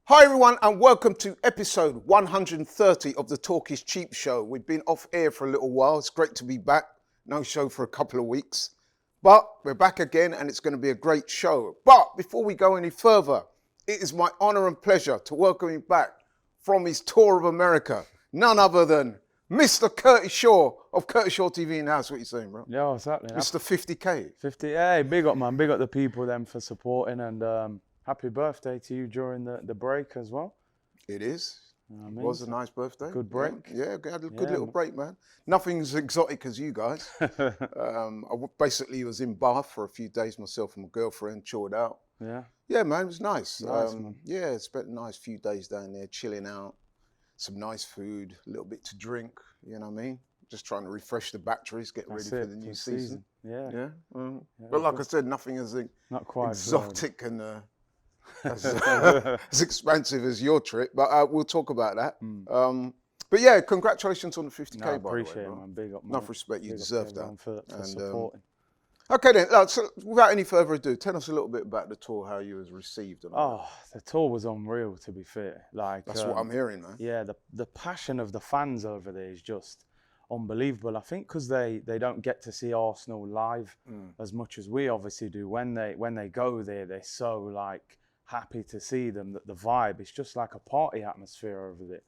Hi everyone and welcome to episode 130 of the Talk is Cheap show. We've been off air for a little while. It's great to be back. No show for a couple of weeks. But we're back again and it's going to be a great show. But before we go any further, it is my honor and pleasure to welcome him back from his tour of America. None other than Mr. Curtis Shaw of Curtis Shaw TV in house. What are you saying, bro? Yeah, what's happening? Mr. 50K. 50, hey, big up, man. Big up the people then for supporting and happy birthday to you during the break as well. It is. You know what I It mean? was a nice birthday. Good break. Yeah, I had a good Yeah, little man. break, man. Nothing as exotic as you guys. Basically was in Bath for a few days, myself and my girlfriend, chilled out. Yeah. Yeah, man, it was nice. Nice, man. Yeah, spent a nice few days down there, chilling out. Some nice food, a little bit to drink, you know what I mean? Just trying to refresh the batteries, get That's ready it for the new for season. Yeah. Yeah. Yeah, But like good. I said, nothing as Not quite exotic and as expensive as your trip, but we'll talk about that. But yeah, congratulations on the 50K, No, I by the way, appreciate it, bro. man. Big up, man. Enough respect, you Big up deserve everyone that. for And, supporting. Okay then, so without any further ado, tell us a little bit about the tour, how you was received. And all Oh, the tour was unreal, to be fair. Like that. That's what I'm hearing, man. Yeah, the passion of the fans over there is just unbelievable. I think because they don't get to see Arsenal live as much as we obviously do. When they go there, they're so like happy to see them. That the vibe, it's just like a party atmosphere over there.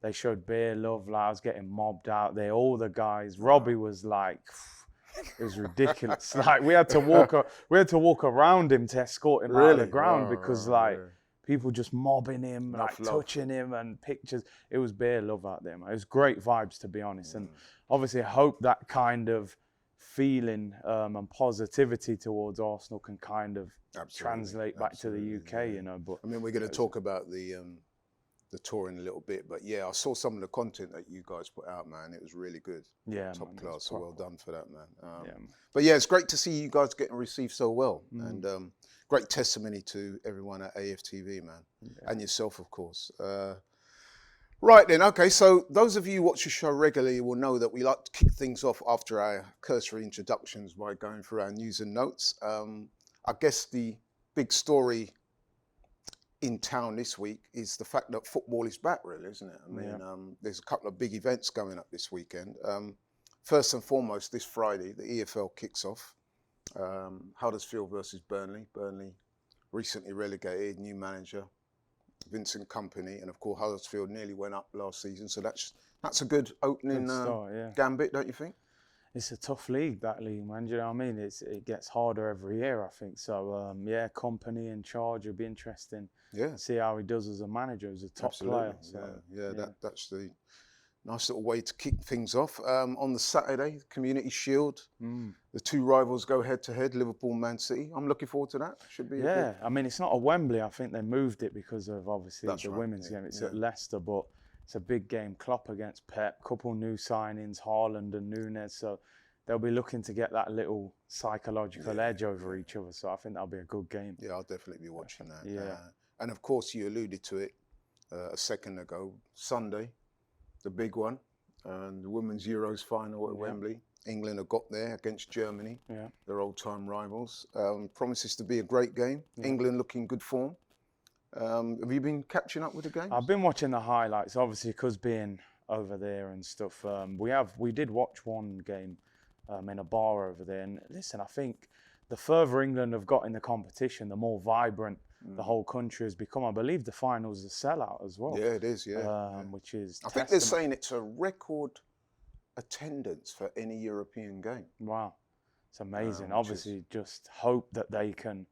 They showed bare love. Like I was getting mobbed out there. All the guys. Robbie was like, it was ridiculous. Like we had to walk around him to escort him out of the ground because like. People just mobbing him, Enough like love. touching him and pictures. It was bare love out there, man. It was great vibes, to be honest. And obviously, I hope that kind of feeling and positivity towards Arsenal can kind of translate back to the UK, you know. But I mean, we're going to talk about the tour in a little bit, but yeah, I saw some of the content that you guys put out, man. It was really good. yeah, Top man, it class, was so well proper. done for that, man. Yeah, man. But yeah, it's great to see you guys getting received so well, and great testimony to everyone at AFTV, man, and yourself, of course. Right then, okay, so those of you who watch the show regularly will know that we like to kick things off after our cursory introductions by going through our news and notes. I guess the big story in town this week is the fact that football is back, really, isn't it? I mean, there's a couple of big events going up this weekend. First and foremost, this Friday, the EFL kicks off. Huddersfield versus Burnley. Burnley recently relegated, new manager, Vincent Kompany, and of course Huddersfield nearly went up last season. So that's a good opening Good start, yeah. gambit, don't you think? It's a tough league, that league, man. Do you know what I mean? It gets harder every year, I think. So, yeah, Kompany in charge. It'll be interesting. Yeah. See how he does as a manager, as a top player. So, That's the nice little way to kick things off. On the Saturday, Community Shield, the two rivals go head to head, Liverpool, Man City. I'm looking forward to that. Should be yeah, I mean, it's not at Wembley. I think they moved it because of obviously That's the right, women's yeah, game. It's yeah. at Leicester, but it's a big game. Klopp against Pep, couple new signings, Haaland and Nunes. So they'll be looking to get that little psychological edge over each other. So I think that'll be a good game. Yeah, I'll definitely be watching that. Yeah. And of course, you alluded to it a second ago. Sunday, the big one, and the Women's Euros final at Wembley. England have got there against Germany, their old-time rivals. Promises to be a great game. England looking good form. Have you been catching up with the games? I've been watching the highlights, obviously, because being over there and stuff. We did watch one game in a bar over there. And listen, I think the further England have got in the competition, the more vibrant the whole country has become. I believe the final's a sellout as well. Yeah, it is, Which is I think they're saying it's a record attendance for any European game. Wow. It's amazing. Obviously, just hope that they can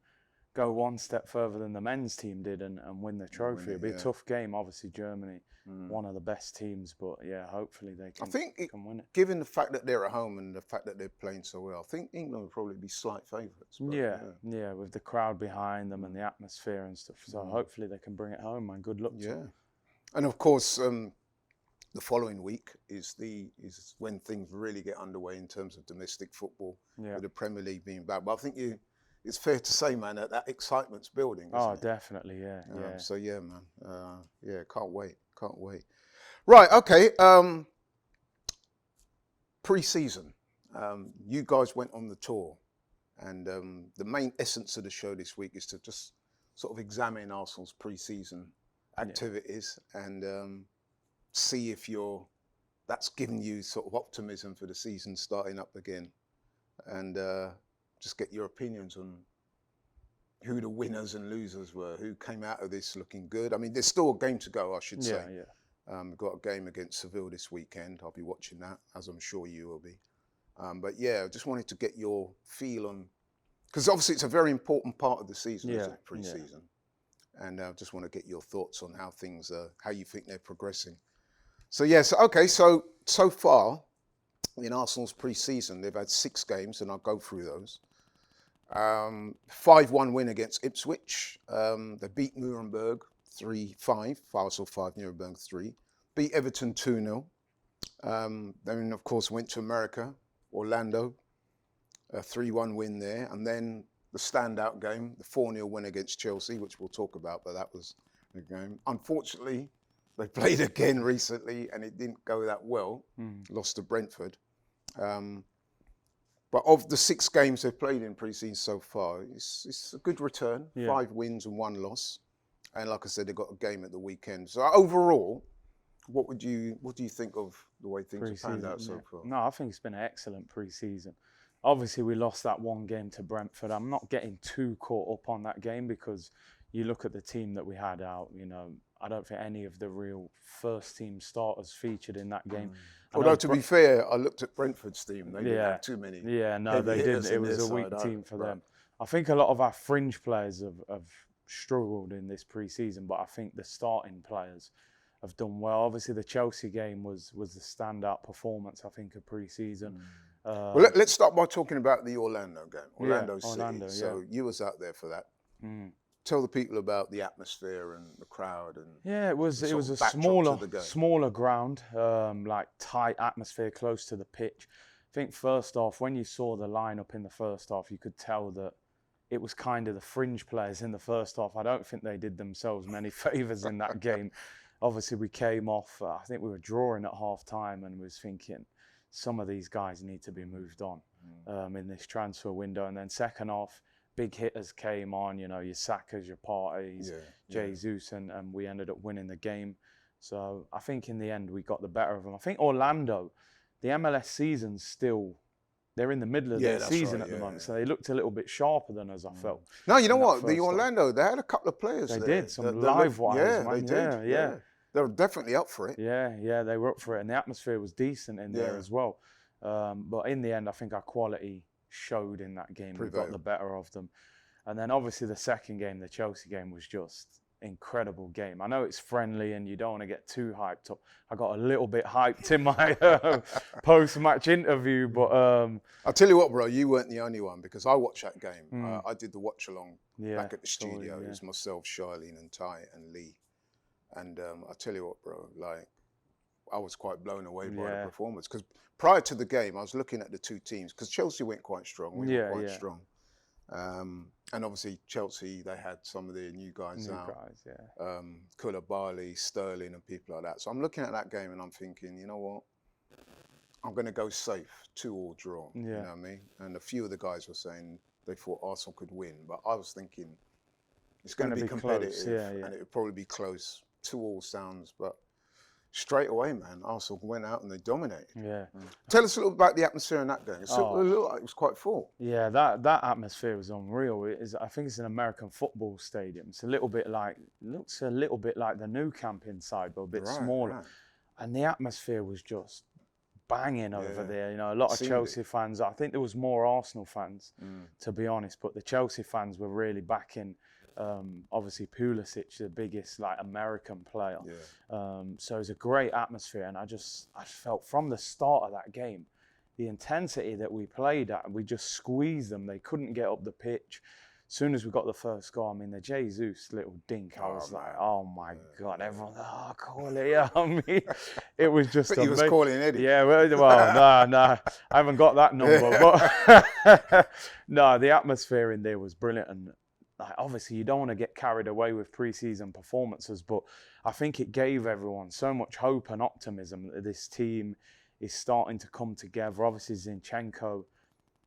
go one step further than the men's team did and win the trophy. It'll be a tough game, obviously, Germany, one of the best teams, but yeah, hopefully they can, can win it. Given the fact that they're at home and the fact that they're playing so well, I think England will probably be slight favourites. Yeah, with the crowd behind them and the atmosphere and stuff. So hopefully they can bring it home, man. Good luck to them. And of course, the following week is when things really get underway in terms of domestic football, with the Premier League being back. But I think it's fair to say, man, that excitement's building. Isn't it? Definitely, yeah. So yeah, man, can't wait. Right, okay. Pre-season, you guys went on the tour, and the main essence of the show this week is to just sort of examine Arsenal's pre-season activities and see if that's giving you sort of optimism for the season starting up again, and just get your opinions on who the winners and losers were, who came out of this looking good. I mean, there's still a game to go, I should say. We've got a game against Seville this weekend. I'll be watching that, as I'm sure you will be. But yeah, I just wanted to get your feel on, because obviously it's a very important part of the season, isn't it, pre-season? And I just want to get your thoughts on how things are, how you think they're progressing. So yes, okay, so far in Arsenal's pre-season, they've had 6 games, and I'll go through those. 5-1 win against Ipswich. They beat Nuremberg 3-5, Arsenal 5, Nuremberg 3. Beat Everton 2-0. Then, of course, went to America, Orlando, a 3-1 win there. And then the standout game, the 4-0 win against Chelsea, which we'll talk about, but that was the game. Unfortunately, they played again recently, and it didn't go that well. Lost to Brentford. But of the 6 games they've played in pre-season so far, it's a good return. 5 wins and 1 loss. And like I said, they've got a game at the weekend. So overall, what do you think of the way things have panned out so far? No, I think it's been an excellent pre-season. Obviously, we lost that one game to Brentford. I'm not getting too caught up on that game, because you look at the team that we had out, I don't think any of the real first team starters featured in that game. Although, to be fair, I looked at Brentford's team. They didn't have too many. Yeah, no, they didn't. It was a weak team for them. I think a lot of our fringe players have struggled in this pre-season, but I think the starting players have done well. Obviously, the Chelsea game was the standout performance, I think, of pre-season. Well, let's start by talking about the Orlando game. Orlando City. So you was out there for that. Tell the people about the atmosphere and the crowd. And it was a smaller ground, like tight atmosphere, close to the pitch. I think first off, when you saw the lineup in the first half, you could tell that it was kind of the fringe players in the first half. I don't think they did themselves many favours in that game. Obviously, we came off, I think we were drawing at half time, and was thinking some of these guys need to be moved on in this transfer window. And then second half, big hitters came on, your Sakas, your Partey's, Jesus, and we ended up winning the game. So I think in the end, we got the better of them. I think Orlando, the MLS season's still, they're in the middle of their season at the moment, so they looked a little bit sharper than us, I felt. No, you know what? The Orlando, they had a couple of players there. They did, some live ones. Yeah, they did. Yeah. They were definitely up for it. Yeah, they were up for it. And the atmosphere was decent in there as well. But in the end, I think our quality showed in that game. We got the better of them. And then obviously the second game, the Chelsea game, was just incredible game. I know it's friendly and you don't want to get too hyped up. I got a little bit hyped in my post-match interview, but I'll tell you what, bro, you weren't the only one, because I watched that game. I did the watch along back at the studio. It was myself, Charlene, and Ty and Lee. And I'll tell you what, bro, like, I was quite blown away by the performance, because prior to the game, I was looking at the two teams, because Chelsea went quite strong. We were quite strong. And obviously Chelsea, they had some of their new guys out. Koulibaly, Sterling, and people like that. So I'm looking at that game and I'm thinking, you know what? I'm going to go safe, 2-2 draw. You know what I mean? And a few of the guys were saying they thought Arsenal could win, but I was thinking it's going to be competitive, and it would probably be close. 2-2 sounds, but straight away, man, Arsenal went out and they dominated. Tell us a little about the atmosphere in that game. It looked like it was quite full. Yeah, that atmosphere was unreal. I think it's an American football stadium. It's looks a little bit like the Nou Camp inside, but a bit smaller. And the atmosphere was just banging over there. A lot of Chelsea fans. I think there was more Arsenal fans, to be honest, but the Chelsea fans were really backing. Obviously Pulisic, the biggest American player. So it was a great atmosphere, and I felt from the start of that game, the intensity that we played at, we just squeezed them. They couldn't get up the pitch. As soon as we got the first goal, I mean, the Jesus little dink, I was like, oh my God, everyone, call it. I mean, it was just But he was calling Eddie. Yeah, well, no, I haven't got that number. But no, the atmosphere in there was brilliant. And obviously, you don't want to get carried away with pre-season performances, but I think it gave everyone so much hope and optimism that this team is starting to come together. Obviously, Zinchenko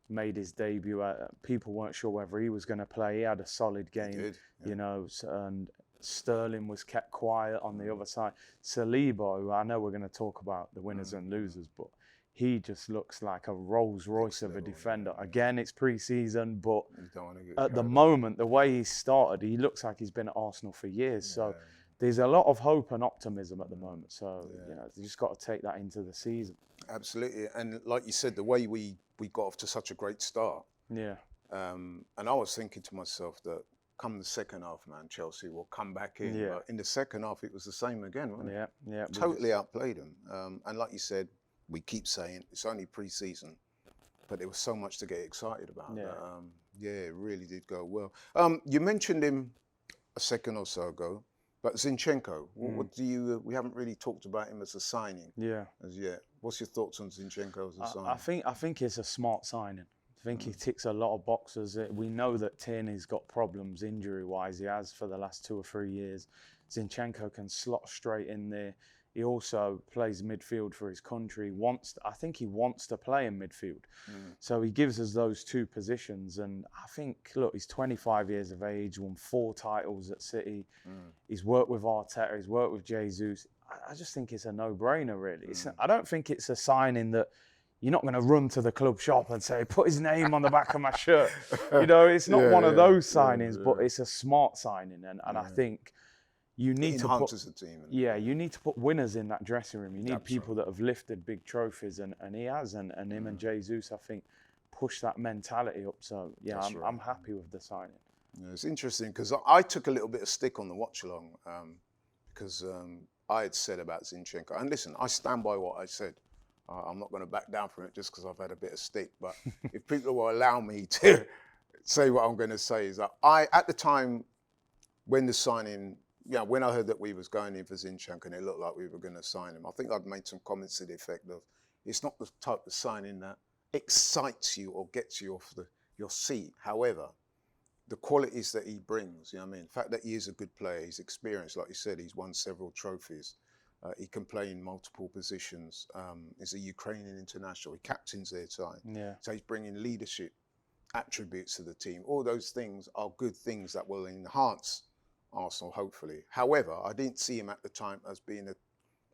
made his debut. People weren't sure whether he was going to play. He had a solid game, and Sterling was kept quiet on the other side. Saliba, who I know we're going to talk about the winners and losers, but he just looks like a Rolls Royce of a defender. Again, it's pre-season, but at the moment, the way he started, he looks like he's been at Arsenal for years. So there's a lot of hope and optimism at the moment. So, you know, you just got to take that into the season. Absolutely. And like you said, the way we got off to such a great start. Yeah. And I was thinking to myself that come the second half, man, Chelsea will come back in. Yeah. But in the second half, it was the same again, wasn't it? Yeah. Totally outplayed them. And like you said, we keep saying it's only pre-season, but there was so much to get excited about. Yeah. It really did go well. You mentioned him a second or so ago, but Zinchenko, what do you? We haven't really talked about him as a signing. As yet. What's your thoughts on Zinchenko as a signing? I think it's a smart signing. I think he ticks a lot of boxes. We know that Tierney's got problems injury-wise. He has for the last 2 or 3 years. Zinchenko can slot straight in there. He also plays midfield for his country. I think he wants to play in midfield. So he gives us those two positions. And I think, look, he's 25 years of age, won 4 titles at City. He's worked with Arteta. He's worked with Jesus. I just think it's a no-brainer, really. I don't think it's a signing that you're not going to run to the club shop and say, put his name on the back of my shirt. You know, it's not one of those signings, but it's a smart signing. And I think you need to put the team. you need to put winners in that dressing room. You need people that have lifted big trophies, and he has. And him and Jesus, I think, push that mentality up. So, yeah, I'm happy with the signing. Yeah, it's interesting because I took a little bit of stick on the watch-along because I had said about Zinchenko. And listen, I stand by what I said. I'm not going to back down from it just because I've had a bit of stick. But if people will allow me to say what I'm going to say, is that at the time when the signing, when I heard that we was going in for Zinchenko and it looked like we were going to sign him, I think I'd made some comments to the effect of, it's not the type of signing that excites you or gets you off your seat. However, the qualities that he brings, you know what I mean? The fact that he is a good player, he's experienced, like you said, he's won several trophies. He can play in multiple positions. He's a Ukrainian international. He captains their side. Yeah. So he's bringing leadership attributes to the team. All those things are good things that will enhance Arsenal, hopefully. However, I didn't see him at the time as being a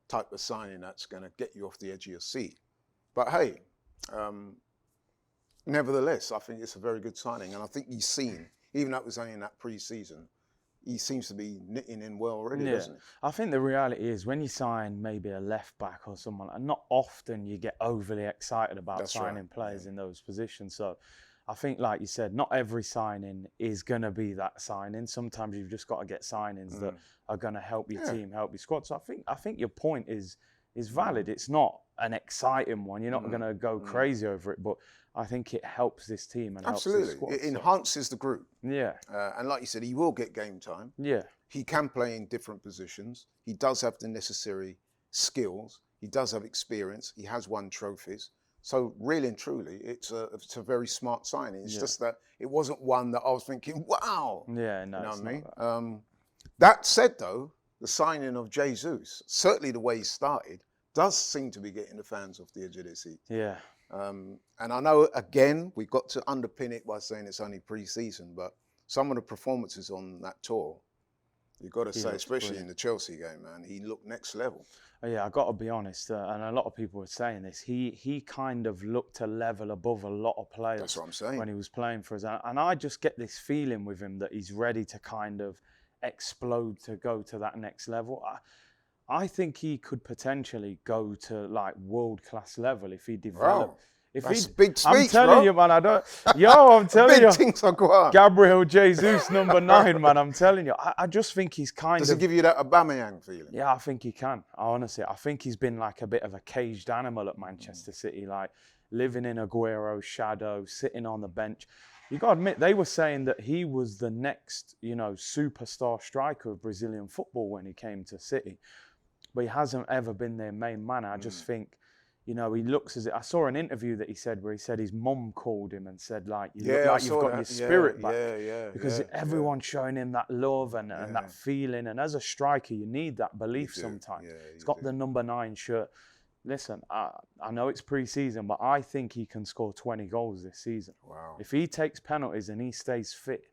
type of signing that's going to get you off the edge of your seat. But hey, nevertheless, I think it's a very good signing. And I think he's seen, even though it was only in that pre-season, he seems to be knitting in well already, doesn't he? I think the reality is when you sign maybe a left back or someone, and not often you get overly excited about signing players in those positions. So I think, like you said, not every signing is going to be that signing. Sometimes you've just got to get signings that are going to help your team, help your squad. So I think your point is valid. It's not an exciting one. You're not going to go crazy over it, but I think it helps this team and helps this squad. It enhances the group. Yeah. And like you said, he will get game time. Yeah. He can play in different positions. He does have the necessary skills. He does have experience. He has won trophies. So really and truly, it's a very smart signing. It's just that it wasn't one that I was thinking, wow. Yeah, no, you know it's what I mean? not That said, though, the signing of Jesus, certainly the way he started, does seem to be getting the fans off the edge of their seat. Yeah. And I know, again, we've got to underpin it by saying it's only pre-season, but some of the performances on that tour, you've got to say, especially in the Chelsea game, man, he looked next level. Yeah, I got to be honest, and a lot of people were saying this. He kind of looked a level above a lot of players. That's what I'm saying. When he was playing for us, and I just get this feeling with him that he's ready to kind of explode to go to that next level. I think he could potentially go to like world-class level if he developed. Wow. That's big speech, I'm telling you, man. I'm telling you. Big things are going on. Gabriel Jesus, number 9, man. I'm telling you. I just think he's Does it give you that Aubameyang feeling? Yeah, I think he can. Honestly, I think he's been like a bit of a caged animal at Manchester City, like living in Aguero's shadow, sitting on the bench. You got to admit, they were saying that he was the next, superstar striker of Brazilian football when he came to City. But he hasn't ever been their main man. I just think, he looks as if... I saw an interview that he said where he said his mum called him and said, like, you look like you've got your spirit back. Because everyone's showing him that love and that feeling. And as a striker, you need that belief sometimes. He's got the number 9 shirt. Listen, I know it's pre-season, but I think he can score 20 goals this season. Wow. If he takes penalties and he stays fit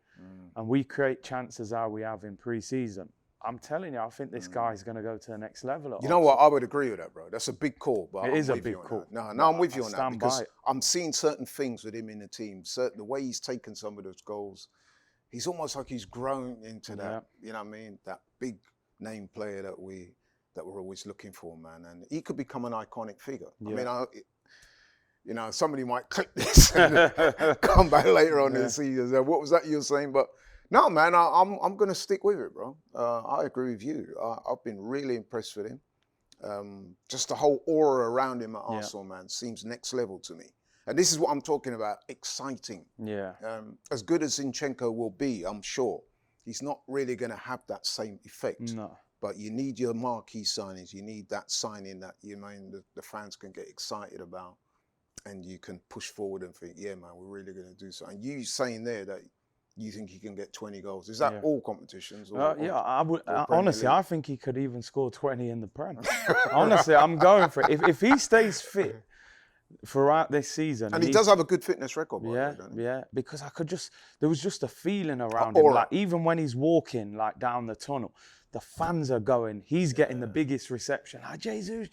and we create chances how we have in pre-season, I'm telling you, I think this guy's going to go to the next level. You know what? I would agree with that, bro. That's a big call, but It is a big call. No, I'm with you on that stand because by it. I'm seeing certain things with him in the team. The way he's taken some of those goals, he's almost like he's grown into that. You know what I mean? That big name player that we're always looking for, man. And he could become an iconic figure. I mean, somebody might clip this and come back later on and see what was that you were saying, but. No, man, I'm going to stick with it, bro. I agree with you. I've been really impressed with him. Just the whole aura around him at Arsenal, man, seems next level to me. And this is what I'm talking about, exciting. Yeah. As good as Zinchenko will be, I'm sure, he's not really going to have that same effect. No. But you need your marquee signings. You need that signing that the fans can get excited about. And you can push forward and think, yeah, man, we're really going to do something. You saying there that you think he can get 20 goals? Is that all competitions? I would. Honestly, I think he could even score 20 in the Prem. Honestly, I'm going for it. If he stays fit throughout this season, and he does have a good fitness record. Because there was just a feeling around him. Like even when he's walking like down the tunnel, the fans are going. He's getting the biggest reception. Jesus,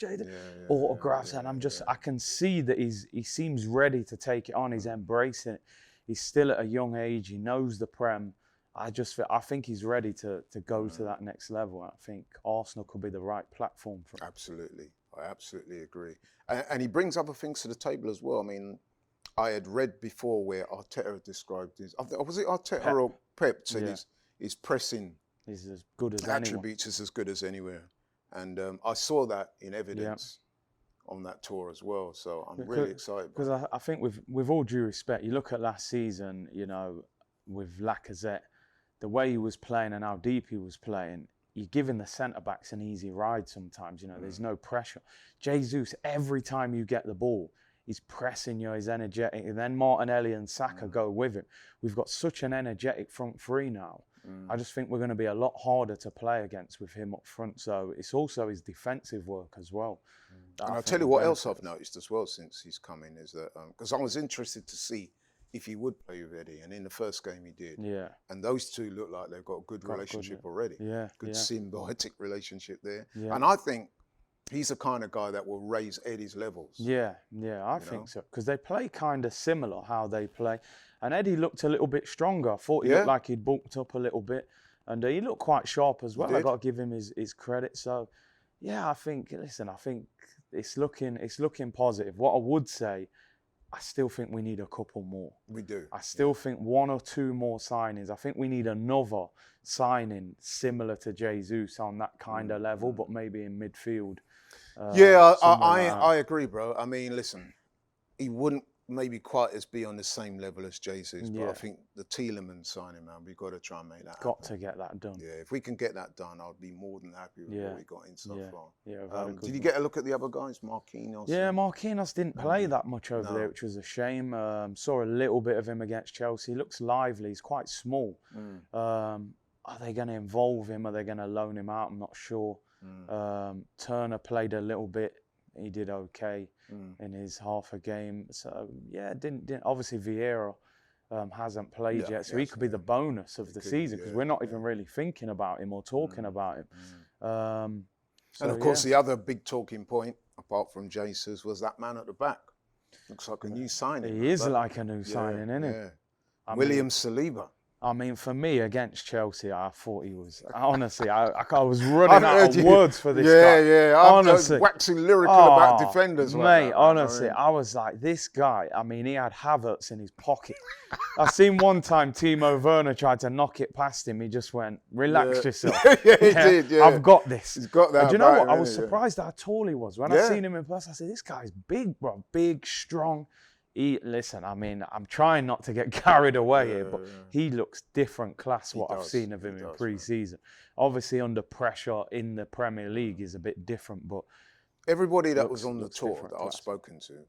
autographs, and I can see that he seems ready to take it on. He's embracing it. He's still at a young age. He knows the Prem. I think he's ready to go to that next level. I think Arsenal could be the right platform for him. Absolutely. I absolutely agree. And he brings other things to the table as well. I mean, I had read before where Arteta described his... Was it Arteta or Pep said his pressing... He's as good as attributes is as good as anywhere. And I saw that in evidence. On that tour as well, so I'm really excited. Because I think with all due respect, you look at last season, with Lacazette, the way he was playing and how deep he was playing, you're giving the centre-backs an easy ride sometimes, there's no pressure. Jesus, every time you get the ball, he's pressing you, he's energetic, and then Martinelli and Saka go with him. We've got such an energetic front three now. I just think we're going to be a lot harder to play against with him up front. So it's also his defensive work as well. And I'll tell you what else I've noticed as well since he's come in is that, because I was interested to see if he would play with Eddie, and in the first game he did. Yeah. And those two look like they've got a good relationship already. Yeah. Good symbiotic relationship there. Yeah. And I think he's the kind of guy that will raise Eddie's levels. Yeah, I think so. Because they play kind of similar how they play. And Eddie looked a little bit stronger. I thought he looked like he'd bulked up a little bit. And he looked quite sharp as well. I got to give him his credit. So, I think it's looking positive. What I would say, I still think we need a couple more. We do. I still think one or two more signings. I think we need another signing similar to Jesus on that kind of level, but maybe in midfield. I agree, bro. I mean, listen, he wouldn't maybe quite be on the same level as Jesus, but I think the Tielemans signing, man, we've got to try and make that happen. Got to get that done. Yeah, if we can get that done, I'll be more than happy with what we got in so far. Yeah, did you get a look at the other guys, Marquinhos? Yeah, Marquinhos didn't play that much over there, which was a shame. Saw a little bit of him against Chelsea. He looks lively. He's quite small. Are they going to involve him? Are they going to loan him out? I'm not sure. Turner played a little bit. He did okay in his half a game. So, didn't obviously Vieira hasn't played yet. So he could be the bonus of the season because we're not even really thinking about him or talking about him. And of course, the other big talking point, apart from Jesus, was that man at the back. Looks like a new signing. He is like a new signing, isn't he? Yeah. William Saliba. I mean, for me, against Chelsea, I thought he was... Honestly, I was running out of words for this guy. Yeah. Honestly. I'm waxing lyrical about defenders. Mate, honestly, I was like, this guy, I mean, he had Havertz in his pocket. I've seen one time Timo Werner tried to knock it past him. He just went, relax yourself. He did, I've got this. He's got that. And do you know what? I was surprised how tall he was. When I seen him in person, I said, this guy's big, bro. Big, strong. Listen, I mean, I'm trying not to get carried away here, but he looks different class what I've seen of him in pre-season. Obviously, under pressure in the Premier League is a bit different, but... Everybody that was on the tour that I've spoken to,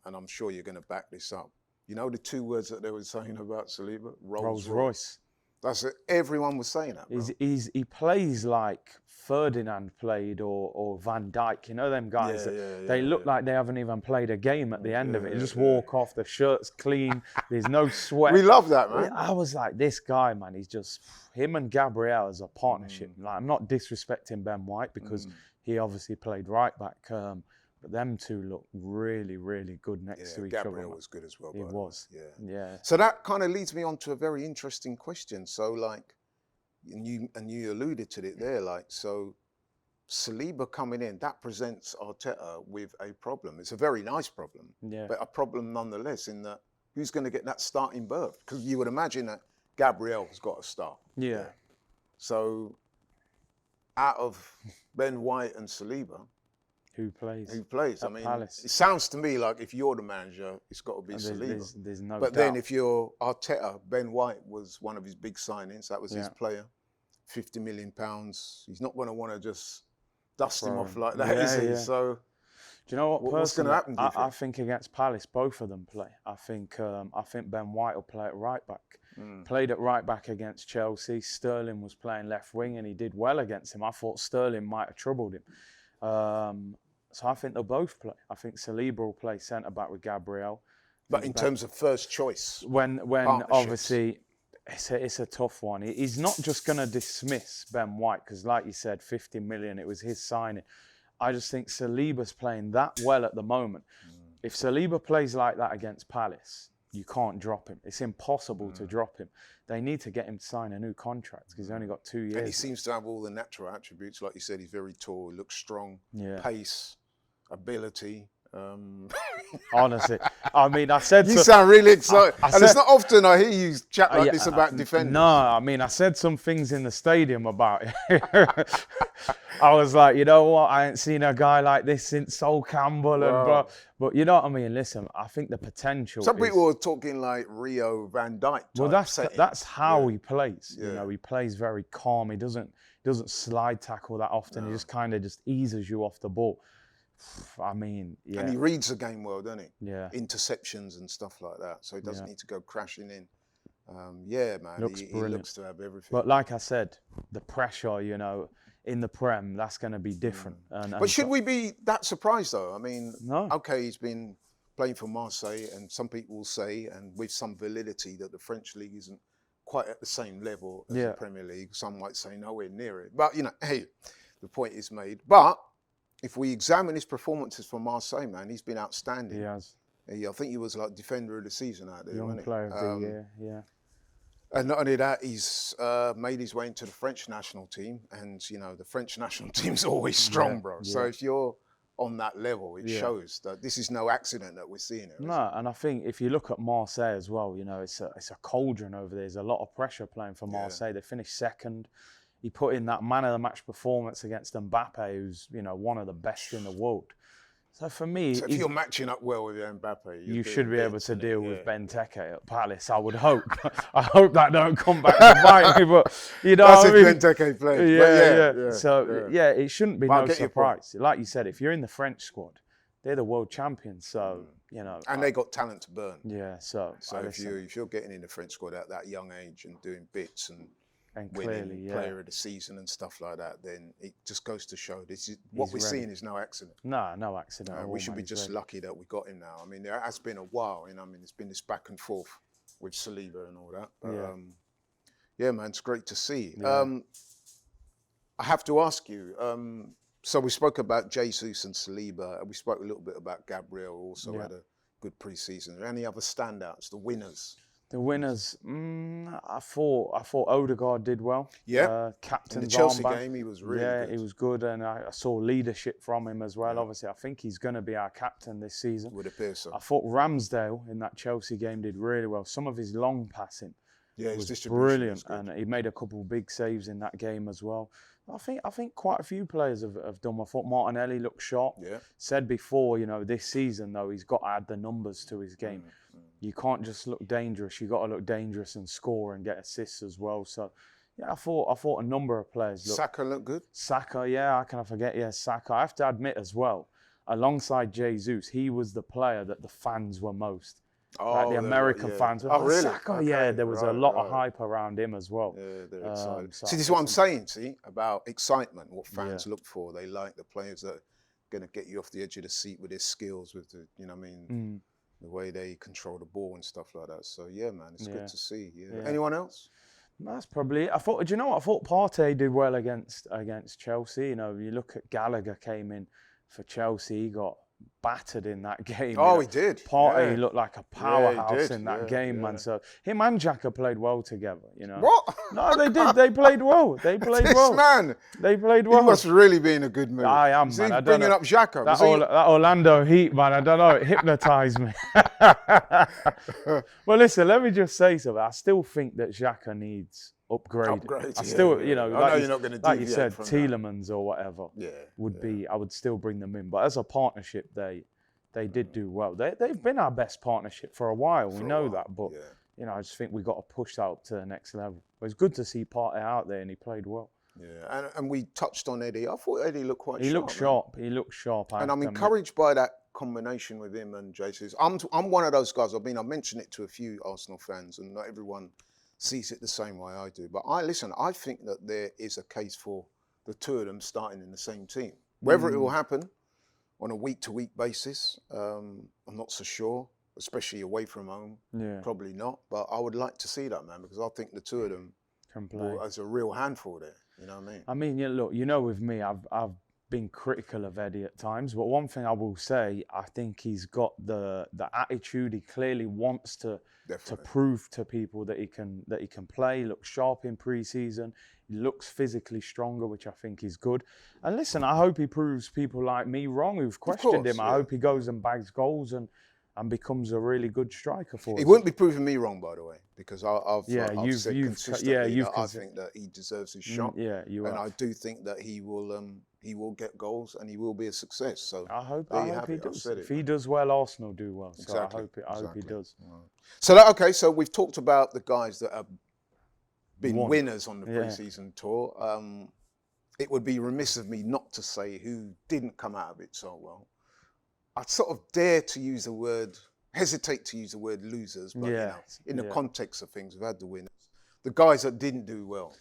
and I'm sure you're going to back this up, you know the two words that they were saying about Saliba? Rolls Royce. That's it. Everyone was saying that, bro. He plays like Ferdinand played or Van Dijk. You know them guys they look like they haven't even played a game at the end of it. You just walk off, the shirt's clean, there's no sweat. We love that, man. I was like, this guy, man, he's just, him and Gabriel as a partnership. Like, I'm not disrespecting Ben White because he obviously played right back. But them two look really, really good next to each other. Gabriel was good as well. He was. Yeah. So that kind of leads me on to a very interesting question. So, like, and you alluded to it there, like, so Saliba coming in, that presents Arteta with a problem. It's a very nice problem, but a problem nonetheless in that who's going to get that starting berth? Because you would imagine that Gabriel's got to start. Yeah. So out of Ben White and Saliba, who plays? I mean, Palace. It sounds to me like if you're the manager, it's got to be Saliba. There's no But doubt. then if you're Arteta, Ben White was one of his big signings. That was his player. £50 million. He's not going to want to just dust him off like that, is he? So, do you know what? What's going to happen? I think against Palace, both of them play. I think Ben White will play at right back. Played at right back against Chelsea. Sterling was playing left wing, and he did well against him. I thought Sterling might have troubled him. So I think they'll both play. I think Saliba will play centre back with Gabriel. But in terms of first choice, when obviously it's a tough one. He's not just going to dismiss Ben White because, like you said, 50 million. It was his signing. I just think Saliba's playing that well at the moment. If Saliba plays like that against Palace, you can't drop him. It's impossible to drop him. They need to get him to sign a new contract because he's only got 2 years. And he seems to have all the natural attributes. Like you said, he's very tall, looks strong, pace, ability. Honestly, I mean, I said... You sound really excited. It's not often I hear you chat like this about defenders. No, I mean, I said some things in the stadium about it. I was like, you know what? I ain't seen a guy like this since Sol Campbell. But you know what I mean? Listen, I think the potential Some people are talking like Rio Van Dijk type. Well, that's how he plays. You know, he plays very calm. He doesn't slide tackle that often. He just kind of just eases you off the ball. I mean, And he reads the game well, doesn't he? Yeah. Interceptions and stuff like that. So he doesn't need to go crashing in. Man, he looks to have everything. But like I said, the pressure, you know, in the Prem, that's going to be different. But should we be that surprised, though? I mean, no. Okay, he's been playing for Marseille, and some people will say, and with some validity, that the French league isn't quite at the same level as the Premier League. Some might say nowhere near it. But, you know, hey, the point is made. But if we examine his performances for Marseille, man, he's been outstanding. He has. I think he was like defender of the season out there, Young player of the year, yeah. And not only that, he's made his way into the French national team. And, you know, the French national team's always strong, bro. So if you're on that level, it shows that this is no accident that we're seeing it. No, and I think if you look at Marseille as well, you know, it's a cauldron over there. There's a lot of pressure playing for Marseille. They finished second. He put in that man of the match performance against Mbappe, who's, you know, one of the best in the world. So for me, if you're matching up well with Mbappe, you should be able to deal with Benteke at Palace. I would hope. I hope that don't come back to bite me. But you know, that's if Benteke plays. Yeah. So it shouldn't be no surprise. Like you said, if you're in the French squad, they're the world champions. So you know, and they got talent to burn. Yeah. So if you're getting in the French squad at that young age and doing bits and winning player of the season and stuff like that, then it just goes to show this is what we're seeing is no accident. No accident. We should be just lucky that we got him now. I mean, there has been a while, you know. I mean, it's been this back and forth with Saliba and all that. But, man, it's great to see. Yeah. I have to ask you. So we spoke about Jesus and Saliba. We spoke a little bit about Gabriel. Also had a good pre-season. Are there any other standouts? The winners. The winners, I thought Odegaard did well. Yeah, captain. In the Chelsea game, he was really good. He was good, and I saw leadership from him as well. Yeah. Obviously, I think he's going to be our captain this season. Would appear so. I thought Ramsdale in that Chelsea game did really well. Some of his long passing was brilliant, and he made a couple of big saves in that game as well. I think quite a few players have done. I thought Martinelli looked sharp. Yeah. Said before, you know, this season though, he's got to add the numbers to his game. You can't just look dangerous. You got to look dangerous and score and get assists as well. So, yeah, I thought a number of players. Saka looked good. Saka, how can I forget? Yeah, Saka. I have to admit as well, alongside Jesus, he was the player that the fans were most Like the American fans were, oh, really? Saka, Okay, yeah, there was a lot of right. hype around him as well. Yeah, they're excited. So See, this is what I'm saying, about excitement, what fans look for. They like the players that are going to get you off the edge of the seat with their skills, with the, you know what I mean, the way they control the ball and stuff like that. So, yeah, man, it's good to see. Yeah. Anyone else? That's probably it. Do you know what? I thought Partey did well against Chelsea. You know, you look at Gallagher came in for Chelsea, he got battered in that game. Oh, he did. Partey looked like a powerhouse in that game, man. So him and Xhaka played well together, you know. What? No, they did. They played well. They played well. Man. They played well. He must really be in a good mood. I am, man. He's bringing up Xhaka. That Orlando Heat, man. I don't know. It hypnotised me. Well, listen, let me just say something. I still think that Xhaka needs upgrade. I still, you know, I know you're not going to like you said, from Tielemans or whatever. I would still bring them in. But as a partnership, they did do well. They've been our best partnership for a while. We know that, but you know, I just think we got to push that up to the next level. But it's good to see Partey out there, and he played well. Yeah, and we touched on Eddie. I thought Eddie looked quite sharp. He looked sharp. And I'm encouraged by that combination with him and Jesus. I'm one of those guys. I mentioned it to a few Arsenal fans, and not everyone sees it the same way I do. But I think that there is a case for the two of them starting in the same team. Whether it will happen on a week-to-week basis, I'm not so sure, especially away from home. Probably not. But I would like to see that, man, because I think the two of them can play as a real handful there. You know what I mean? Look, you know, with me, I've been critical of Eddie at times, but one thing I will say, I think he's got the attitude. He clearly wants to prove to people that he can play. He looks sharp in pre-season. He looks physically stronger, which I think is good. And listen, I hope he proves people like me wrong who've questioned him. I hope he goes and bags goals and becomes a really good striker for us. He wouldn't be proving me wrong, by the way, because I've said consistently that I think that he deserves his shot. And I do think that he will get goals and he will be a success. So I hope he does. If he does well, Arsenal do well. So exactly. I hope he does. So so we've talked about the guys that have been winners on the pre-season tour. It would be remiss of me not to say who didn't come out of it so well. I sort of hesitate to use the word losers, but you know, in the context of things, we've had the winners. The guys that didn't do well.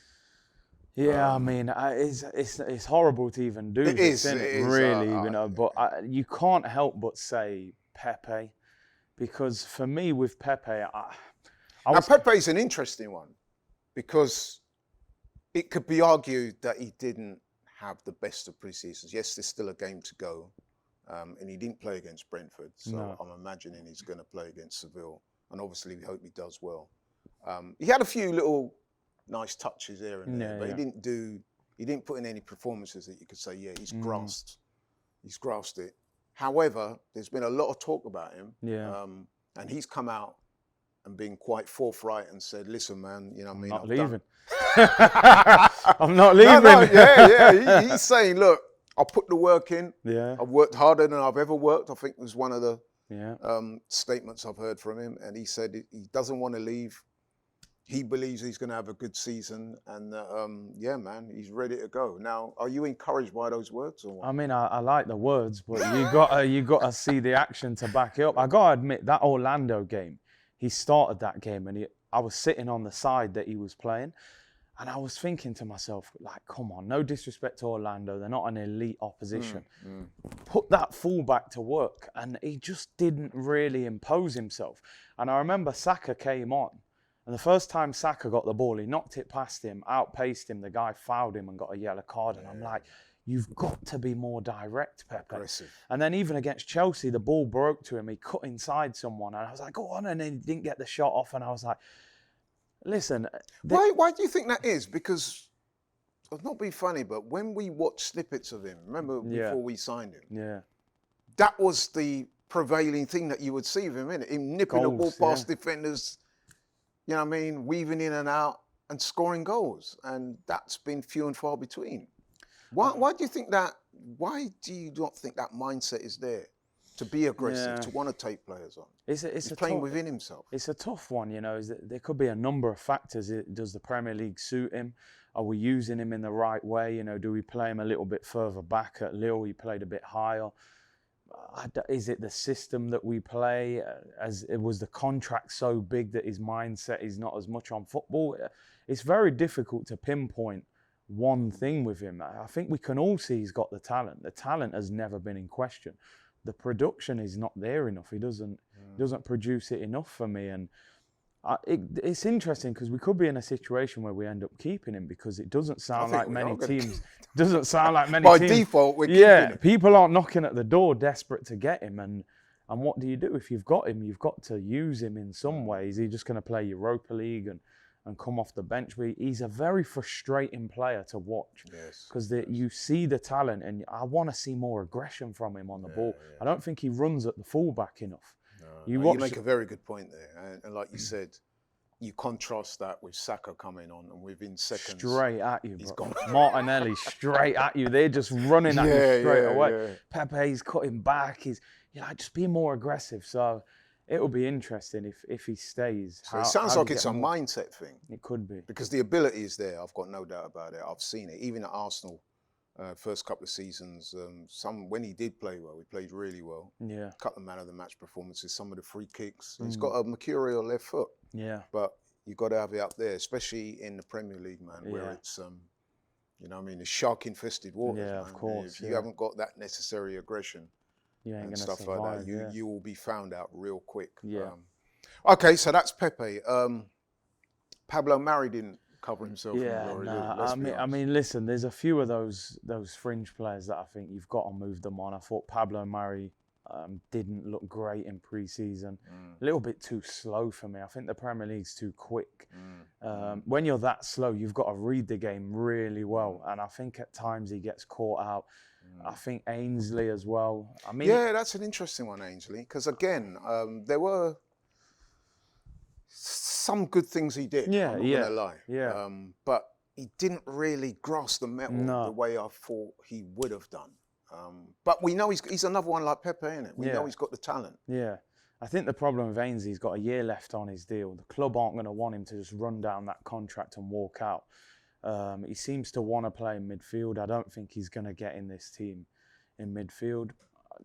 Yeah, it's horrible to even do this, isn't it? Really, you know, but you can't help but say Pepe, because for me with Pepe, Pepe's an interesting one, because it could be argued that he didn't have the best of pre-seasons. Yes, there's still a game to go. And he didn't play against Brentford, so I'm imagining he's going to play against Seville. And obviously, we hope he does well. He had a few little nice touches there and there, but he didn't put in any performances that you could say, he's grasped it. However, there's been a lot of talk about him, and he's come out and been quite forthright and said, "Listen, man, you know what I mean? I'm not leaving. I'm not leaving." He's saying, "Look, I put the work in. I've worked harder than I've ever worked." I think was one of the statements I've heard from him. And he said he doesn't want to leave. He believes he's going to have a good season. And man, he's ready to go. Now, are you encouraged by those words or what? I mean, I like the words, but you got to see the action to back it up. I got to admit, that Orlando game, he started that game and I was sitting on the side that he was playing. And I was thinking to myself, like, come on, no disrespect to Orlando. They're not an elite opposition. Put that fullback to work. And he just didn't really impose himself. And I remember Saka came on. And the first time Saka got the ball, he knocked it past him, outpaced him. The guy fouled him and got a yellow card. And I'm like, you've got to be more direct, Pepe. Aggressive. And then even against Chelsea, the ball broke to him. He cut inside someone. And I was like, go on. And then he didn't get the shot off. And I was like, listen. Why do you think that is? Because, I'll not be funny, but when we watched snippets of him, remember before we signed him? That was the prevailing thing that you would see of him, innit? Him nipping the ball past defenders, you know what I mean, weaving in and out and scoring goals. And that's been few and far between. Why do you think that, why do you not think that mindset is there? To be aggressive, to want to take players on. He's playing within himself. It's a tough one, you know. There could be a number of factors. Does the Premier League suit him? Are we using him in the right way? You know, do we play him a little bit further back at Lille? He played a bit higher. Is it the system that we play? As it was the contract so big that his mindset is not as much on football? It's very difficult to pinpoint one thing with him. I think we can all see he's got the talent. The talent has never been in question. The production is not there enough. He doesn't produce it enough for me. And it's interesting because we could be in a situation where we end up keeping him, because it doesn't sound like many teams. Doesn't sound like many By teams. By default, we're keeping him. People aren't knocking at the door desperate to get him. And what do you do if you've got him? You've got to use him in some ways. He's just going to play Europa League and come off the bench. But he's a very frustrating player to watch, because you see the talent, and I want to see more aggression from him on the ball. I don't think he runs at the fullback enough. You make a very good point there, and like you said, you contrast that with Saka coming on, and within seconds, straight at you, he's bro. gone. Martinelli straight at you. They're just running at you straight away. Yeah. Pepe's cutting back. He's just be more aggressive. So it'll be interesting if he stays. So it sounds like it's a mindset thing. It could be, because the ability is there. I've got no doubt about it. I've seen it. Even at Arsenal, first couple of seasons, when he did play well, he played really well. Yeah. A couple of man of the match performances, some of the free kicks. He's got a mercurial left foot. Yeah. But you've got to have it up there, especially in the Premier League, man, where it's, you know what I mean, it's shark-infested waters, man. Of course. If you haven't got that necessary aggression and stuff survive, like that, you will be found out real quick. Yeah. Okay, so that's Pepe. Pablo Mari didn't cover himself. I mean, listen, there's a few of those fringe players that I think you've got to move them on. I thought Pablo Mari didn't look great in pre-season. A little bit too slow for me. I think the Premier League's too quick. When you're that slow, you've got to read the game really well. And I think at times he gets caught out. I think Ainsley as well. I mean, yeah, that's an interesting one, Ainsley, because again, there were some good things he did. I'm not gonna lie. But he didn't really grasp the metal the way I thought he would have done. But we know he's another one like Pepe, isn't it? We know he's got the talent. Yeah. I think the problem with Ainsley, he's got a year left on his deal. The club aren't going to want him to just run down that contract and walk out. He seems to want to play in midfield. I don't think he's going to get in this team in midfield.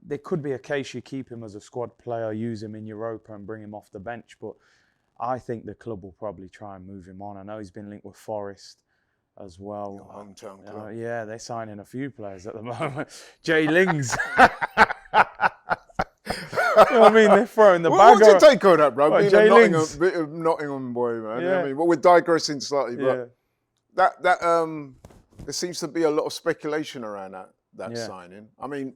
There could be a case you keep him as a squad player, use him in Europa and bring him off the bench. But I think the club will probably try and move him on. I know he's been linked with Forest as well. Your hometown club. Yeah, they're signing a few players at the moment. Jay Lings. You know what I mean? They're throwing the bag. What's your take on that, bro? Being a Jay Nottingham boy, man. You know what I mean? But we're digressing slightly. But that there seems to be a lot of speculation around that signing. I mean,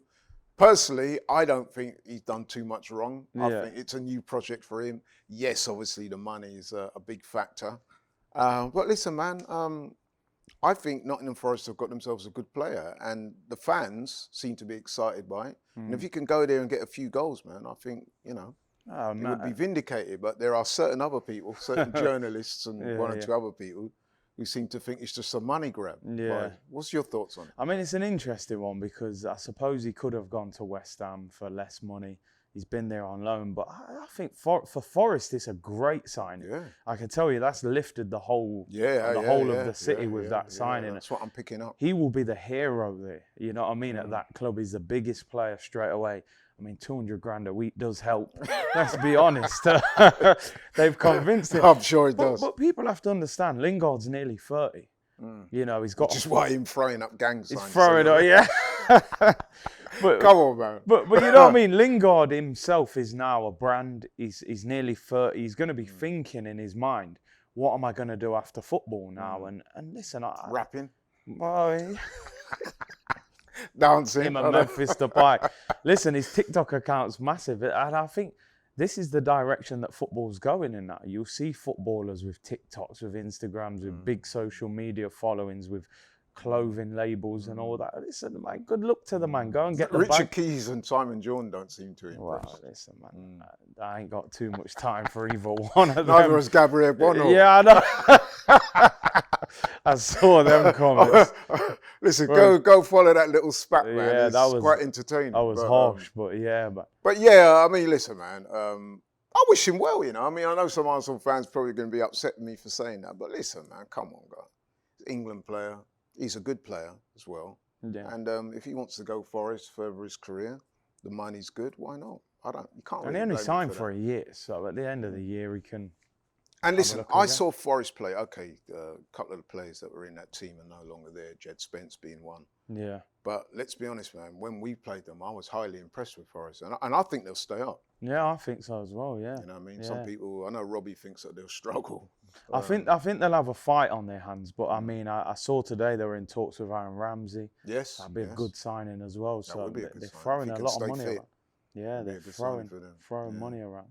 personally, I don't think he's done too much wrong. I think it's a new project for him. Yes, obviously the money is a big factor. But listen, man, I think Nottingham Forest have got themselves a good player, and the fans seem to be excited by it. And if you can go there and get a few goals, man, I think, you know, it would be vindicated. But there are certain other people, certain journalists and one or two other people who seem to think it's just a money grab. Yeah. What's your thoughts on it? I mean, it's an interesting one, because I suppose he could have gone to West Ham for less money. He's been there on loan, but I think for Forest, it's a great signing. Yeah. I can tell you that's lifted the whole of the city with that signing. That's what I'm picking up. He will be the hero there. You know what I mean? At that club, he's the biggest player straight away. I mean, 200 grand a week does help. Let's be honest. They've convinced him. I'm sure it does. But people have to understand, Lingard's nearly 30. You know, he's got... Which is why him throwing up gang signs. He's throwing up, yeah. But, come on, man. But you know what I mean? Lingard himself is now a brand. He's nearly 30. He's going to be thinking in his mind, what am I going to do after football now? And listen, rapping. Well, dancing. Him and Memphis Depay. Listen, his TikTok account's massive. And I think this is the direction that football's going in that. You'll see footballers with TikToks, with Instagrams, with big social media followings, with clothing labels and all that. Listen, man, good luck to the man. Go and get the Richard bag. Keys and Simon Jordan don't seem to impress. Well, listen, man, I ain't got too much time for either one of them. Neither has Gabriel Bono. Yeah, I know. I saw them comments. Listen, go follow that little spat, man. Yeah, that was quite entertaining. That was harsh, but yeah. But yeah, I mean, listen, man. I wish him well, you know. I mean, I know some Arsenal fans probably going to be upset with me for saying that, but listen, man, come on, guy. England player. He's a good player as well. Yeah. And if he wants to go Forest further his career, the money's good, why not? You can't And really he only blame him signed for for that. a year, so at the end of the year he can. And listen, look I again. saw Forest play. Okay, a couple of the players that were in that team are no longer there. Jed Spence being one. Yeah. But let's be honest, man. When we played them, I was highly impressed with Forest, and I think they'll stay up. Yeah, I think so as well. Yeah. You know what I mean? Yeah. Some people, I know Robbie thinks that they'll struggle. I think they'll have a fight on their hands, but I mean, I saw today they were in talks with Aaron Ramsey. Yes, That'd be a good signing as well. That So would be a good they're signing. throwing If a he lot can of stay money fit, around. Yeah, that'd be they're a good signing for them. throwing money around.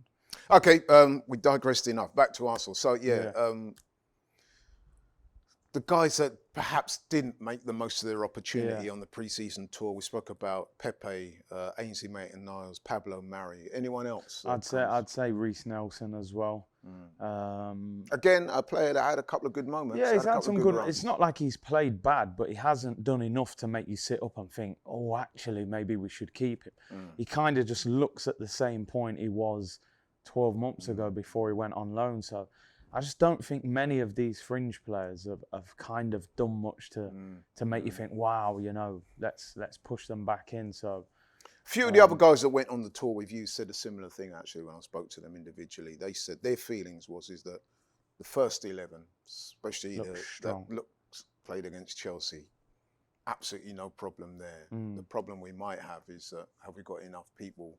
Okay, we digressed enough. Back to Arsenal. So the guys that perhaps didn't make the most of their opportunity on the pre-season tour. We spoke about Pepe, Ainsley Maitland-Niles, Pablo Mari. Anyone else? I'd say Reece Nelson as well. Again, a player that had a couple of good moments. Yeah, he's had some good. runs. It's not like he's played bad, but he hasn't done enough to make you sit up and think, oh, actually, maybe we should keep him. He kind of just looks at the same point he was 12 months ago before he went on loan. So I just don't think many of these fringe players have kind of done much to make you think, wow, let's push them back in. So a few of the other guys that went on the tour with you said a similar thing, actually, when I spoke to them individually. They said their feelings is that the first 11, especially that played against Chelsea, absolutely no problem there. The problem we might have is have we got enough people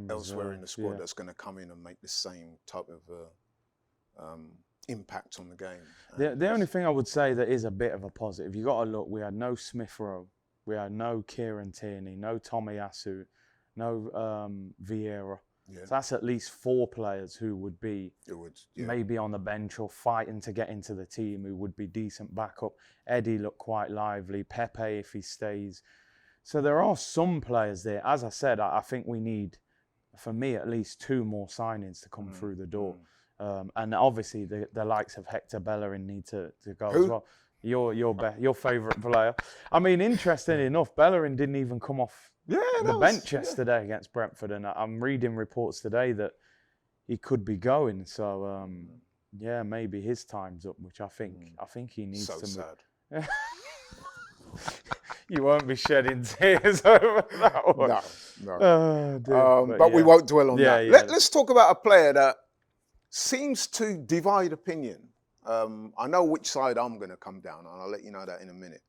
elsewhere in the squad that's going to come in and make the same type of impact on the game. The only thing I would say that is a bit of a positive, you got to look, we had no Smith Rowe, we had no Kieran Tierney, no Tomiyasu, no Vieira. So that's at least 4 players who would be maybe on the bench or fighting to get into the team, who would be decent backup. Eddie looked quite lively, Pepe if he stays. So there are some players there. As I said, I think we need, for me at least, 2 more signings to come through the door. And obviously the likes of Hector Bellerin need to go as well. Your favourite player. I mean, interesting enough, Bellerin didn't even come off the bench yesterday against Brentford, and I'm reading reports today that he could be going. So maybe his time's up, which I think he needs to. So sad. You won't be shedding tears over that one. No. Oh, dear. But we won't dwell on that. Yeah. Let's talk about a player that seems to divide opinion. I know which side I'm going to come down on. I'll let you know that in a minute.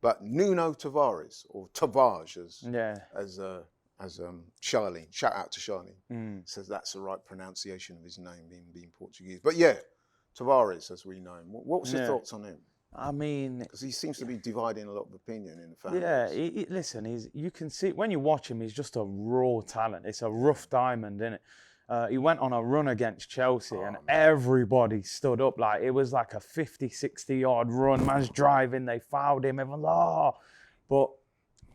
But Nuno Tavares, or Tavares, as Charlene, shout out to Charlene, says that's the right pronunciation of his name, being Portuguese. But Tavares, as we know him. What was your thoughts on him? I mean, because he seems to be dividing a lot of opinion in the fans. Yeah, listen, you can see when you watch him, he's just a raw talent. It's a rough diamond, isn't it? He went on a run against Chelsea and everybody stood up. Like it was like a 50, 60-yard run. Man's driving, they fouled him. Everyone's, but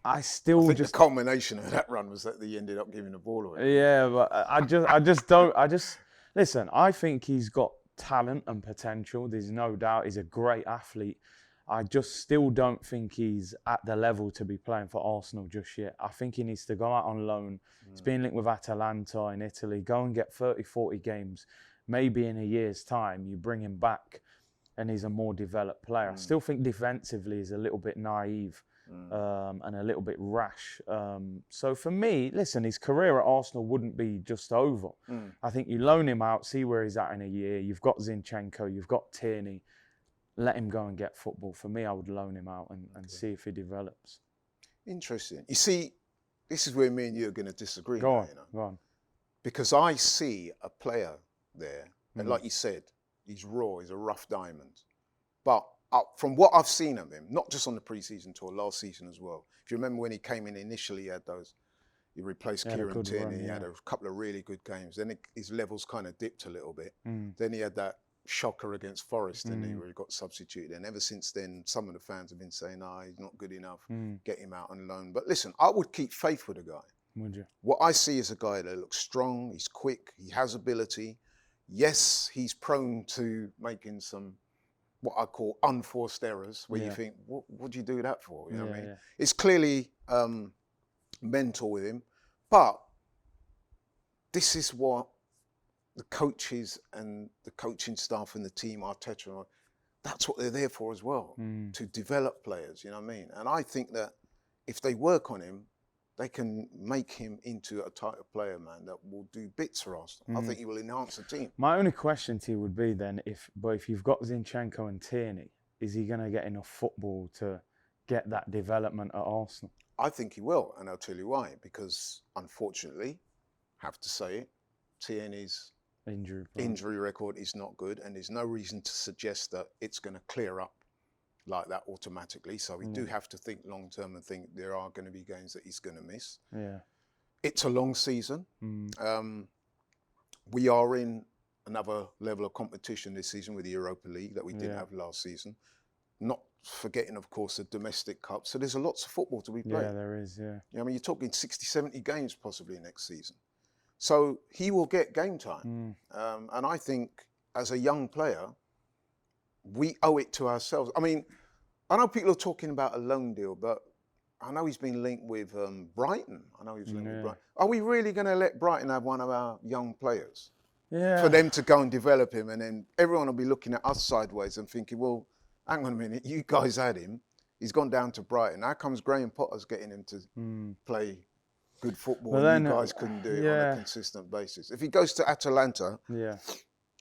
I think the culmination of that run was that he ended up giving the ball away. Yeah, but listen, I think he's got talent and potential. There's no doubt he's a great athlete. I just still don't think he's at the level to be playing for Arsenal just yet. I think he needs to go out on loan. He's been linked with Atalanta in Italy. Go and get 30, 40 games. Maybe in a year's time, you bring him back and he's a more developed player. I still think defensively he's a little bit naive and a little bit rash. So for me, listen, his career at Arsenal wouldn't be just over. I think you loan him out, see where he's at in a year. You've got Zinchenko, you've got Tierney. Let him go and get football. For me, I would loan him out and see if he develops. Interesting. You see, this is where me and you are going to disagree. Go on. Because I see a player there, and like you said, he's raw, he's a rough diamond. But from what I've seen of him, not just on the pre-season tour, last season as well. If you remember when he came in initially, he replaced Kieran Tierney, he had a couple of really good games. Then his levels kind of dipped a little bit. Then he had that shocker against Forest and he got substituted, and ever since then some of the fans have been saying he's not good enough, get him out on loan. But listen, I would keep faith with the guy. Would you? What I see is a guy that looks strong, he's quick, he has ability. Yes, he's prone to making some what I call unforced errors where you think, what do you do that for? You know what I mean? It's clearly mental with him, but this is what the coaches and the coaching staff and the team, Arteta, that's what they're there for as well, to develop players, you know what I mean? And I think that if they work on him, they can make him into a type of player, man, that will do bits for Arsenal. I think he will enhance the team. My only question to you would be then, if you've got Zinchenko and Tierney, is he going to get enough football to get that development at Arsenal? I think he will, and I'll tell you why. Because unfortunately, have to say it, Tierney's injury record is not good, and there's no reason to suggest that it's going to clear up like that automatically. So we do have to think long term and think there are going to be games that he's going to miss. Yeah, it's a long season. We are in another level of competition this season with the Europa League that we didn't have last season. Not forgetting, of course, the domestic cup. So there's lots of football to be played. Yeah, there is, yeah. I mean, you're talking 60, 70 games possibly next season. So he will get game time. And I think as a young player, we owe it to ourselves. I mean, I know people are talking about a loan deal, but I know he's been linked with Brighton. I know he's linked with Brighton. Are we really going to let Brighton have one of our young players? Yeah. For them to go and develop him, and then everyone will be looking at us sideways and thinking, well, hang on a minute, you guys had him. He's gone down to Brighton. How comes Graham Potter's getting him to play good football and you guys couldn't do it on a consistent basis? If he goes to Atalanta,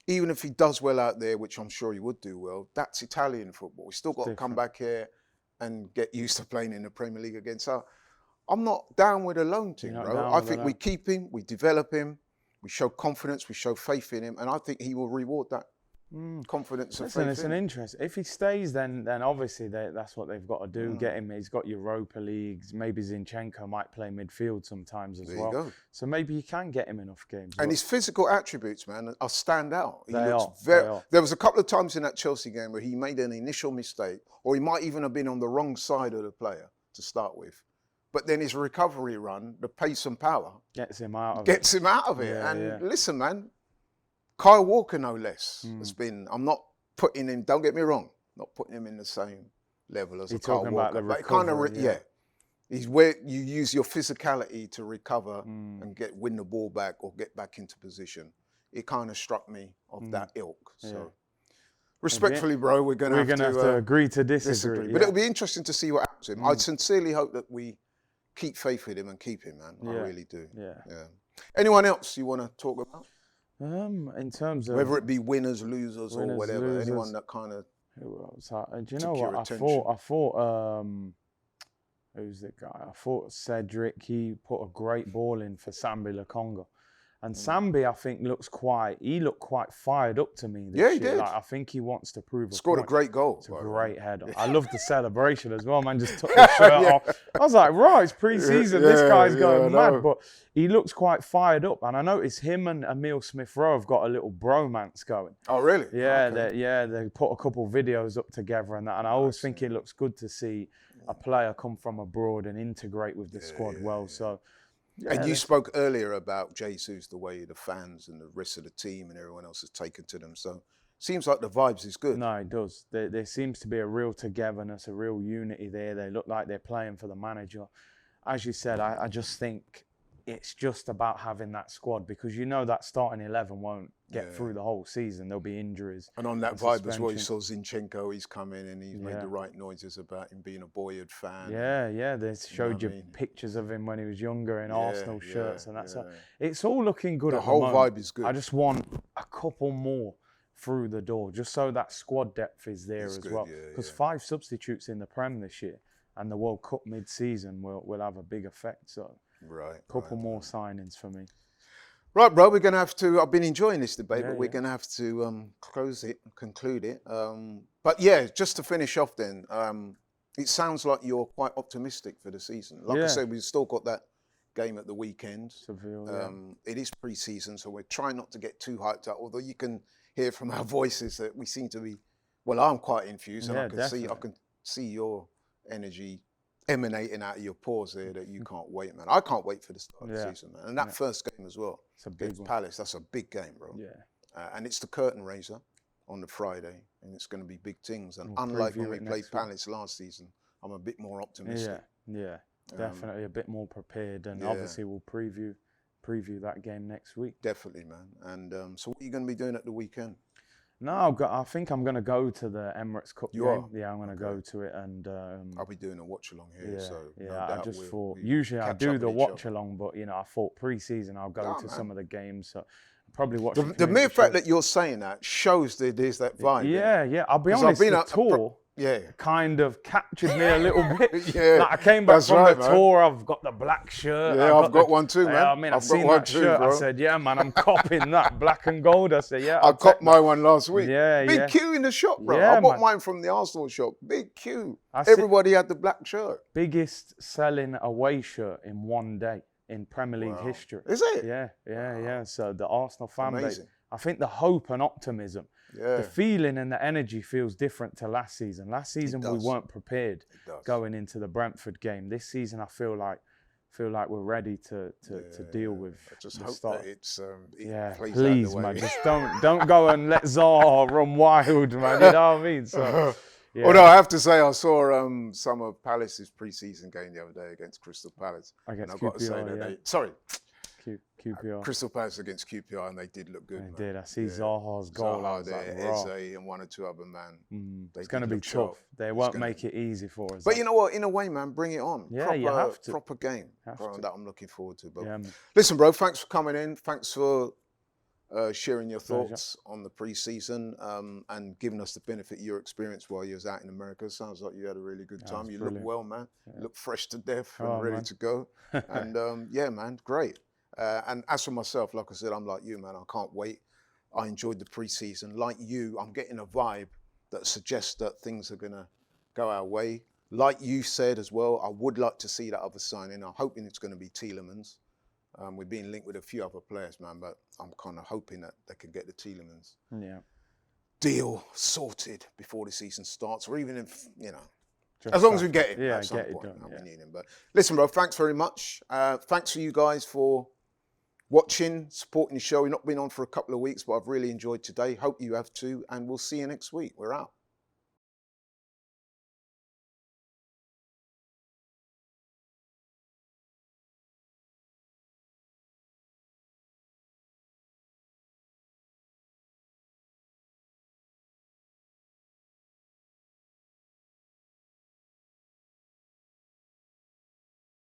even if he does well out there, which I'm sure he would do well, that's Italian football. He's still got to come back here and get used to playing in the Premier League again. So I'm not down with a loan team, bro. I think we keep him, we develop him, we show confidence, we show faith in him, and I think he will reward that confidence and faith. It's an interest. If he stays, then obviously that's what they've got to do. Get him. He's got Europa Leagues. Maybe Zinchenko might play midfield sometimes as well. Go. So maybe you can get him enough games. And his physical attributes, man, are stand out. They are. There was a couple of times in that Chelsea game where he made an initial mistake, or he might even have been on the wrong side of the player to start with. But then his recovery run, the pace and power, gets him out of it. And listen, man, Kyle Walker, no less, has been. I'm not putting him. Don't get me wrong. Not putting him in the same level as a Kyle Walker. But kind of, he's where you use your physicality to recover and win the ball back or get back into position. It kind of struck me of that ilk. So, respectfully, bro, we're going to have to agree to disagree. But it'll be interesting to see what happens to him. I sincerely hope that we keep faith with him and keep him, man. I really do. Yeah. Anyone else you want to talk about? In terms of whether it be winners, losers, or whatever, anyone that kind of. Who else? Do you know what? I thought. Who's the guy? I thought Cedric. He put a great ball in for Sambi Lokonga. And Sambi, I think, looked quite fired up to me this year. He did. Like, I think he wants to prove Scored a great goal. It's a great header. I love the celebration as well, man. Just took the shirt off. I was like, right, it's pre-season. This guy's going mad. But he looks quite fired up. And I noticed him and Emile Smith-Rowe have got a little bromance going. Oh, really? Yeah, they put a couple of videos up together and that. And I always think it looks good to see a player come from abroad and integrate with the squad well. So. Yeah, and you spoke earlier about Jesus, the way the fans and the rest of the team and everyone else has taken to them. So seems like the vibes is good. No, it does. There seems to be a real togetherness, a real unity there. They look like they're playing for the manager. As you said, I just think it's just about having that squad because you know that starting 11 won't get through the whole season. There'll be injuries. And on that vibe as well, you saw Zinchenko, he's come in and he's made the right noises about him being a boyhood fan. Yeah. They showed you pictures of him when he was younger in Arsenal shirts and that's it's all looking good at the moment. The whole vibe is good. I just want a couple more through the door, just so that squad depth is there as well. Because 5 substitutes in the Prem this year and the World Cup mid-season will have a big effect. So. Couple more signings for me. Right, bro, we're going to have to, I've been enjoying this debate, but we're going to have to conclude it. But yeah, just to finish off then, it sounds like you're quite optimistic for the season. Like I said, we've still got that game at the weekend. Seville, it is pre-season, so we're trying not to get too hyped up, although you can hear from our voices that we seem to be, well, I'm quite infused and I can see your energy emanating out of your pores there that you can't wait, man. I can't wait for the start of the season, man. And that first game as well. It's a big Palace. That's a big game, bro. And it's the curtain raiser on the Friday, and it's going to be big things. And unlike when we played Palace last season, I'm a bit more optimistic. Yeah, definitely a bit more prepared. And obviously we'll preview that game next week. Definitely, man. And so what are you going to be doing at the weekend? No, I think I'm going to go to the Emirates Cup You game. are? Yeah, I'm going to go to it, and I'll be doing a watch along here, yeah, so no I doubt just we'll thought usually I catch do up the with each watch other. along, but I thought pre-season I'll go Nah, to man. some of the games. So I'll probably watch The mere fact that you're saying that shows that there's that vibe. Yeah. I'll be 'Cause I've honest, been the tour yeah. kind of captured me a little bit. Yeah, Like I came back that's from right, the man. tour. I've got the black shirt. Yeah, I've got one too, man. Yeah, I mean, I've I've got seen one that too, shirt. bro. I said, yeah, man, I'm copping that black and gold. I said, yeah, I I'll copped take my one last week. Yeah, Big yeah. queue in the shop, bro. Yeah, I bought man. mine from the Arsenal shop. Big queue. I said- Everybody had the black shirt. Biggest selling away shirt in one day in Premier League history. Is it? Yeah. So the Arsenal fan base, Amazing. I think the hope and optimism, Yeah. the feeling and the energy feels different to last season. Last season we does. weren't prepared does. going into the Brentford game. This season I feel like we're ready to deal with I just the hope start. that it Yeah, plays please, out the way. man. Just don't go and let Zaha run wild, man. You know what I mean? So, yeah. Although I have to say, I saw some of Palace's pre-season game the other day against Crystal Palace. Against and I've got to say QPR, that yeah. QPR. Crystal Palace against QPR, and they did look good. They man. did. I see Zaha's goal. I Zaha was there, like, raw. Eze, and one or two other man. It's going to be tough. They won't make it easy for us. But you know what? In a way, man, bring it on. Yeah, proper, you have to. Proper game. Have Bro, to. that I'm looking forward to. But Yeah, listen, bro, thanks for coming in. Thanks for sharing your Pleasure. thoughts on the pre-season and giving us the benefit of your experience while you was out in America. Sounds like you had a really good time. was You brilliant. look well, man. You look fresh to death and Oh, ready man. to go. And yeah, man, great. And as for myself, like I said, I'm like you, man. I can't wait. I enjoyed the pre-season. Like you, I'm getting a vibe that suggests that things are going to go our way. Like you said as well, I would like to see that other signing. I'm hoping it's going to be Tielemans. We're being linked with a few other players, man, but I'm kind of hoping that they can get the Tielemans deal sorted before the season starts, or even if, as long as we get it at some point. We need him. But listen, bro, thanks very much. Thanks for you guys for watching, supporting the show. We've not been on for a couple of weeks, but I've really enjoyed today. Hope you have too, and we'll see you next week. We're out.